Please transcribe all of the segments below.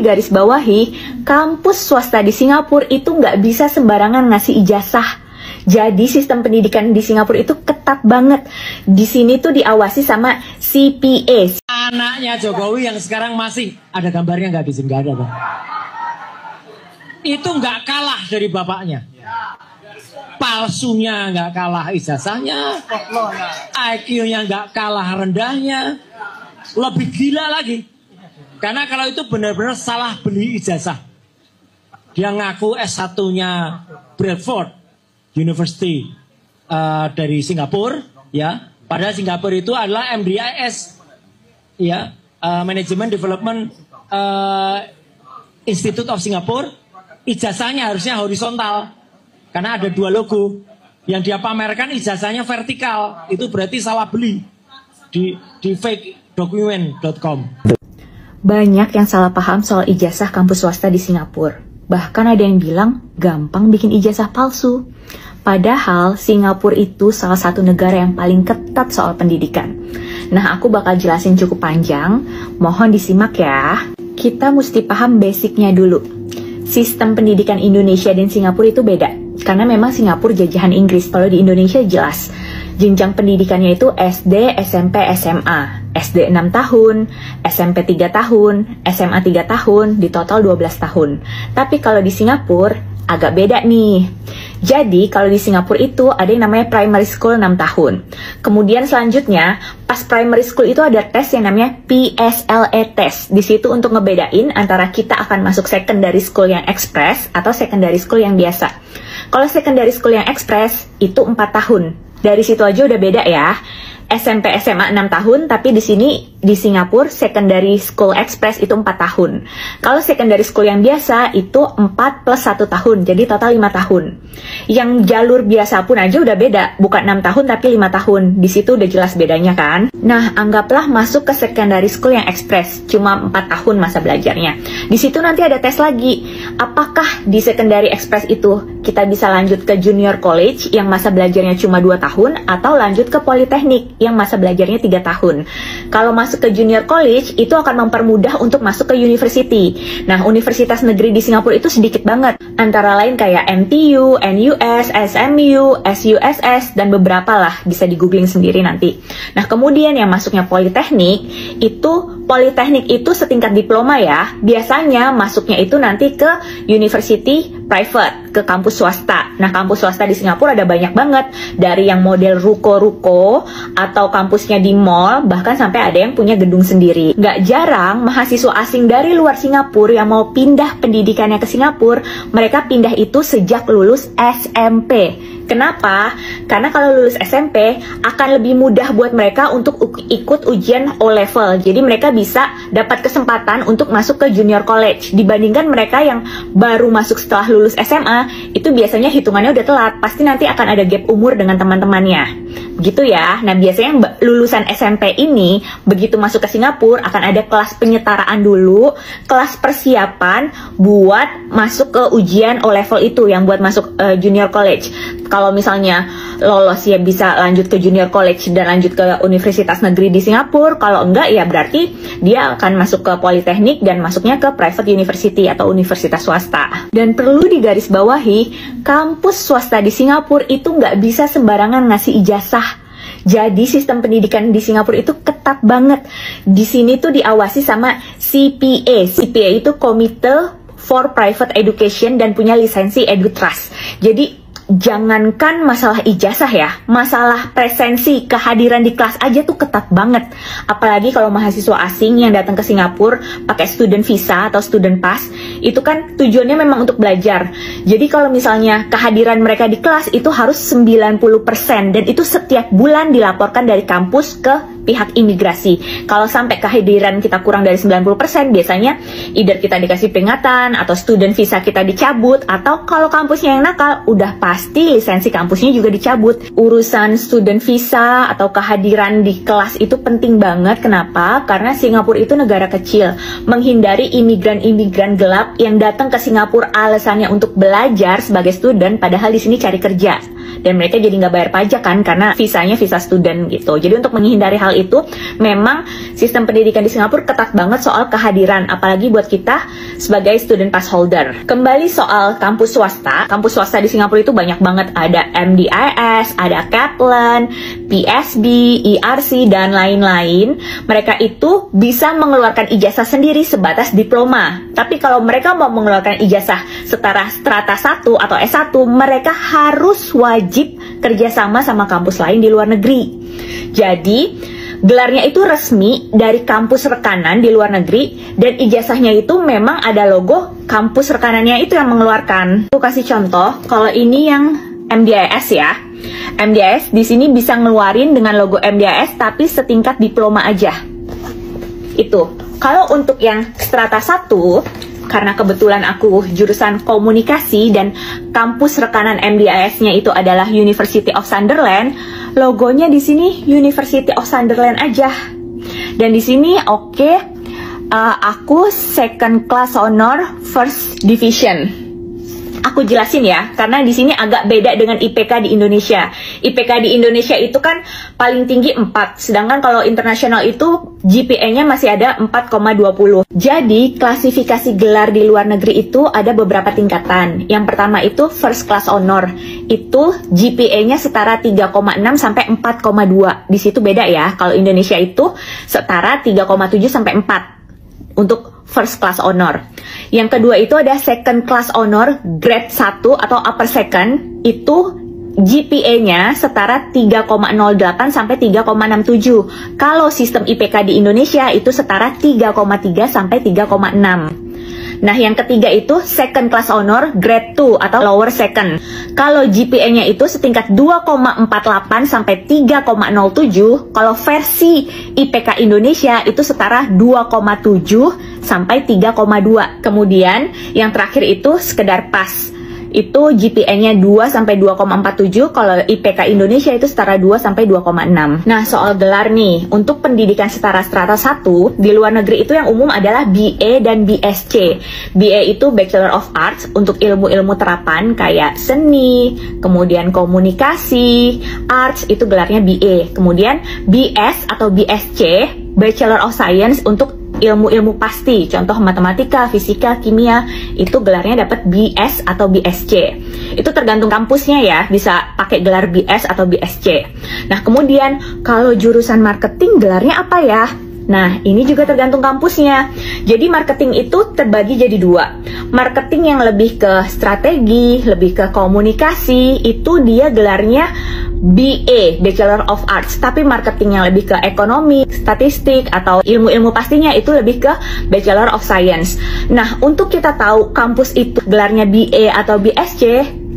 digarisbawahi, kampus swasta di Singapura itu nggak bisa sembarangan ngasih ijazah. Jadi sistem pendidikan di Singapura itu ketat banget. Di sini tuh diawasi sama CPA. Anaknya Jokowi yang sekarang masih ada gambarnya nggak di sini? Nggak ada, Bang. Itu nggak kalah dari bapaknya. Palsunya nggak kalah ijazahnya, IQ-nya nggak kalah rendahnya, lebih gila lagi. Karena kalau itu benar-benar salah beli ijazah. Dia ngaku S1-nya Bradford University dari Singapura, ya. Padahal Singapura itu adalah MDIS, ya, Management Development Institute of Singapore. Ijazahnya harusnya horizontal. Karena ada dua logo. Yang dia pamerkan ijazahnya vertikal. Itu berarti salah beli di fakedocument.com. Banyak yang salah paham soal ijazah kampus swasta di Singapura. Bahkan ada yang bilang gampang bikin ijazah palsu. Padahal Singapura itu salah satu negara yang paling ketat soal pendidikan. Nah, aku bakal jelasin cukup panjang. Mohon disimak ya. Kita mesti paham basicnya dulu. Sistem pendidikan Indonesia dan Singapura itu beda. Karena memang Singapura jajahan Inggris, kalau di Indonesia jelas. Jenjang pendidikannya itu SD, SMP, SMA. SD 6 tahun, SMP 3 tahun, SMA 3 tahun, di total 12 tahun. Tapi kalau di Singapura agak beda nih. Jadi kalau di Singapura itu ada yang namanya primary school 6 tahun. Kemudian selanjutnya pas primary school itu ada tes yang namanya PSLE test. Di situ untuk ngebedain antara kita akan masuk secondary school yang express atau secondary school yang biasa. Kalau secondary school yang express itu 4 tahun. Dari situ aja udah beda ya. SMP SMA 6 tahun, tapi di sini di Singapura secondary school express itu 4 tahun. Kalau secondary school yang biasa itu 4 plus 1 tahun, jadi total 5 tahun. Yang jalur biasa pun aja udah beda, bukan 6 tahun tapi 5 tahun. Di situ udah jelas bedanya kan? Nah, anggaplah masuk ke secondary school yang express, cuma 4 tahun masa belajarnya. Di situ nanti ada tes lagi. Apakah di secondary express itu kita bisa lanjut ke junior college yang masa belajarnya cuma 2 tahun atau lanjut ke politeknik yang masa belajarnya 3 tahun. Kalau masuk ke junior college, itu akan mempermudah untuk masuk ke university. Nah, universitas negeri di Singapura itu sedikit banget. Antara lain kayak MTU, NUS, SMU, SUSS, dan beberapa lah. Bisa di googling sendiri nanti. Nah, kemudian yang masuknya politeknik, politeknik itu setingkat diploma ya. Biasanya masuknya itu nanti ke university private, ke kampus swasta. Nah, kampus swasta di Singapura ada banyak banget. Dari yang model ruko-ruko, atau kampusnya di mall, bahkan sampai ada yang punya gedung sendiri. Nggak jarang mahasiswa asing dari luar Singapura yang mau pindah pendidikannya ke Singapura, mereka pindah itu sejak lulus SMP. Kenapa? Karena kalau lulus SMP akan lebih mudah buat mereka untuk ikut ujian O-level. Jadi mereka bisa dapat kesempatan untuk masuk ke junior college. Dibandingkan mereka yang baru masuk setelah lulus SMA, itu biasanya hitungannya udah telat. Pasti nanti akan ada gap umur dengan teman-temannya. Begitu ya. Nah, biasanya lulusan SMP ini begitu masuk ke Singapura akan ada kelas penyetaraan dulu, kelas persiapan buat masuk ke ujian O-level itu yang buat masuk junior college. Kalau misalnya lolos ya bisa lanjut ke junior college dan lanjut ke universitas negeri di Singapura. Kalau enggak ya berarti dia akan masuk ke politeknik dan masuknya ke private university atau universitas swasta. Dan perlu digarisbawahi, kampus swasta di Singapura itu nggak bisa sembarangan ngasih ijazah. Jadi sistem pendidikan di Singapura itu ketat banget. Di sini tuh diawasi sama CPA. CPA itu Committee for Private Education dan punya lisensi EduTrust. Jadi jangankan masalah ijazah ya, masalah presensi, kehadiran di kelas aja tuh ketat banget. Apalagi kalau mahasiswa asing yang datang ke Singapura pakai student visa atau student pass, itu kan tujuannya memang untuk belajar. Jadi kalau misalnya kehadiran mereka di kelas itu harus 90% dan itu setiap bulan dilaporkan dari kampus ke pihak imigrasi. Kalau sampai kehadiran kita kurang dari 90%, biasanya either kita dikasih peringatan atau student visa kita dicabut, atau kalau kampusnya yang nakal, udah pasti lisensi kampusnya juga dicabut. Urusan student visa atau kehadiran di kelas itu penting banget. Kenapa? Karena Singapura itu negara kecil. Menghindari imigran-imigran gelap yang datang ke Singapura alasannya untuk belajar sebagai student, padahal di sini cari kerja. dan mereka jadi nggak bayar pajak kan karena visanya visa student gitu. Jadi untuk menghindari hal itu, memang sistem pendidikan di Singapura ketat banget soal kehadiran, apalagi buat kita sebagai student pass holder. Kembali soal kampus swasta di Singapura itu banyak banget, ada MDIS, ada Kaplan, PSB, ERC, dan lain-lain. Mereka itu bisa mengeluarkan ijazah sendiri sebatas diploma. Tapi kalau mereka mau mengeluarkan ijazah setara strata 1 atau S1, mereka harus wajib kerjasama sama kampus lain di luar negeri. Jadi, gelarnya itu resmi dari kampus rekanan di luar negeri, dan ijazahnya itu memang ada logo kampus rekanannya itu yang mengeluarkan. Aku kasih contoh, kalau ini yang MDIS ya. MDIS di sini bisa ngeluarin dengan logo MDIS tapi setingkat diploma aja. Itu. Kalau untuk yang strata 1, karena kebetulan aku jurusan komunikasi dan kampus rekanan MDIS-nya itu adalah University of Sunderland, logonya di sini University of Sunderland aja. Dan di sini aku second class honor first division. Aku jelasin ya, karena di sini agak beda dengan IPK di Indonesia. IPK di Indonesia itu kan paling tinggi 4, sedangkan kalau internasional itu GPA-nya masih ada 4,20. Jadi, klasifikasi gelar di luar negeri itu ada beberapa tingkatan. Yang pertama itu first class honor. Itu GPA-nya setara 3,6 sampai 4,2. Di situ beda ya. Kalau Indonesia itu setara 3,7 sampai 4 untuk first class honor. Yang kedua itu ada second class honor grade 1 atau upper second. Itu GPA-nya setara 3,08 sampai 3,67. Kalau sistem IPK di Indonesia itu setara 3,3 sampai 3,6. Nah, yang ketiga itu second class honor grade 2 atau lower second. Kalau GPA-nya itu setingkat 2,48 sampai 3,07. Kalau versi IPK Indonesia itu setara 2,7 sampai 3,2. Kemudian yang terakhir itu sekedar pas. Itu GPA-nya 2 sampai 2,47, kalau IPK Indonesia itu setara 2 sampai 2,6. Nah, soal gelar nih, untuk pendidikan setara strata 1 di luar negeri itu yang umum adalah BA dan BSc. BA itu Bachelor of Arts untuk ilmu-ilmu terapan kayak seni, kemudian komunikasi, arts itu gelarnya BA. Kemudian BS atau BSc, Bachelor of Science untuk ilmu-ilmu pasti, contoh matematika, fisika, kimia, itu gelarnya dapat BS atau BSc. Itu tergantung kampusnya ya, bisa pakai gelar BS atau BSc. Nah, kemudian kalau jurusan marketing gelarnya apa ya? Nah, ini juga tergantung kampusnya. Jadi marketing itu terbagi jadi 2. Marketing yang lebih ke strategi, lebih ke komunikasi, itu dia gelarnya BA, Bachelor of Arts. Tapi marketing yang lebih ke ekonomi, statistik, atau ilmu-ilmu pastinya itu lebih ke Bachelor of Science. Nah, untuk kita tahu kampus itu gelarnya BA atau BSc,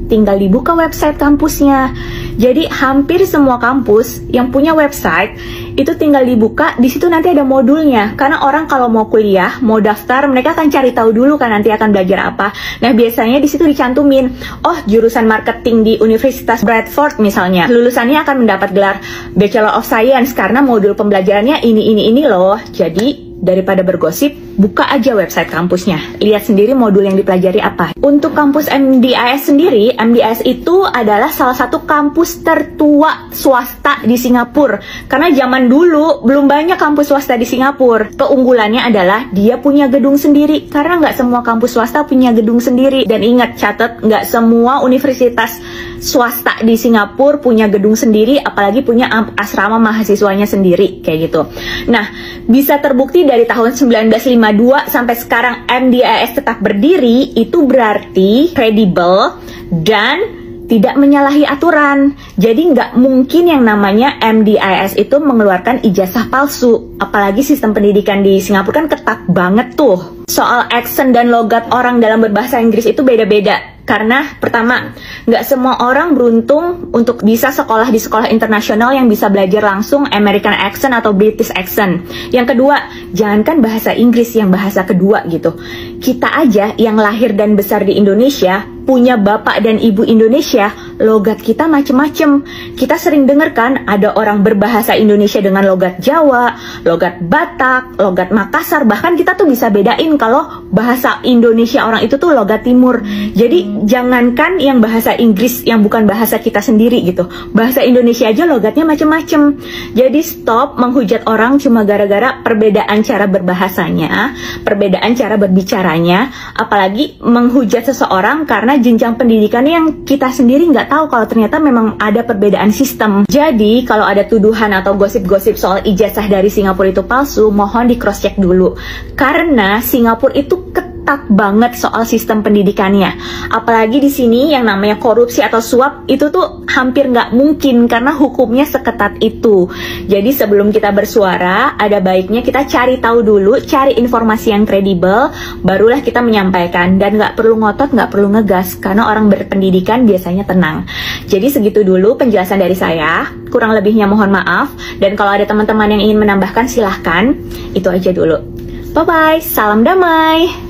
tinggal dibuka website kampusnya. Jadi hampir semua kampus yang punya website itu tinggal dibuka, di situ nanti ada modulnya. Karena orang kalau mau kuliah, mau daftar, mereka akan cari tahu dulu kan nanti akan belajar apa. Nah, biasanya di situ dicantumin, oh jurusan marketing di Universitas Bradford misalnya, lulusannya akan mendapat gelar Bachelor of Science karena modul pembelajarannya ini loh. Jadi daripada bergosip, buka aja website kampusnya. Lihat sendiri modul yang dipelajari apa. Untuk kampus MDIS sendiri, MDIS itu adalah salah satu kampus tertua swasta di Singapura. Karena zaman dulu belum banyak kampus swasta di Singapura. Keunggulannya adalah dia punya gedung sendiri. Karena nggak semua kampus swasta punya gedung sendiri. Dan ingat, catat, nggak semua universitas swasta di Singapura punya gedung sendiri, apalagi punya asrama mahasiswanya sendiri, kayak gitu. Nah, bisa terbukti dari tahun 1952 sampai sekarang MDIS tetap berdiri, itu berarti kredibel dan tidak menyalahi aturan. Jadi nggak mungkin yang namanya MDIS itu mengeluarkan ijazah palsu. Apalagi sistem pendidikan di Singapura kan ketat banget tuh. Soal accent dan logat orang dalam berbahasa Inggris itu beda-beda. Karena pertama, nggak semua orang beruntung untuk bisa sekolah di sekolah internasional yang bisa belajar langsung American accent atau British accent. Yang kedua, jangankan bahasa Inggris yang bahasa kedua gitu. Kita aja yang lahir dan besar di Indonesia, punya bapak dan ibu Indonesia, logat kita macem-macem. Kita sering dengar kan ada orang berbahasa Indonesia dengan logat Jawa, logat Batak, logat Makassar. Bahkan kita tuh bisa bedain kalau bahasa Indonesia orang itu tuh logat Timur. Jadi jangankan yang bahasa Inggris yang bukan bahasa kita sendiri gitu, bahasa Indonesia aja logatnya macem-macem. Jadi stop menghujat orang cuma gara-gara perbedaan cara berbahasanya, perbedaan cara berbicaranya, apalagi menghujat seseorang karena jenjang pendidikannya yang kita sendiri nggak tahu kalau ternyata memang ada perbedaan sistem. Jadi kalau ada tuduhan atau gosip-gosip soal ijazah dari Singapura itu palsu, mohon di cross check dulu. Karena Singapura itu ketat banget soal sistem pendidikannya. Apalagi di sini yang namanya korupsi atau suap itu tuh hampir nggak mungkin karena hukumnya seketat itu. Jadi sebelum kita bersuara, ada baiknya kita cari tahu dulu, cari informasi yang kredibel, barulah kita menyampaikan. Dan nggak perlu ngotot, nggak perlu ngegas, karena orang berpendidikan biasanya tenang. Jadi segitu dulu penjelasan dari saya. Kurang lebihnya mohon maaf. Dan kalau ada teman-teman yang ingin menambahkan silahkan. Itu aja dulu. Bye-bye, salam damai.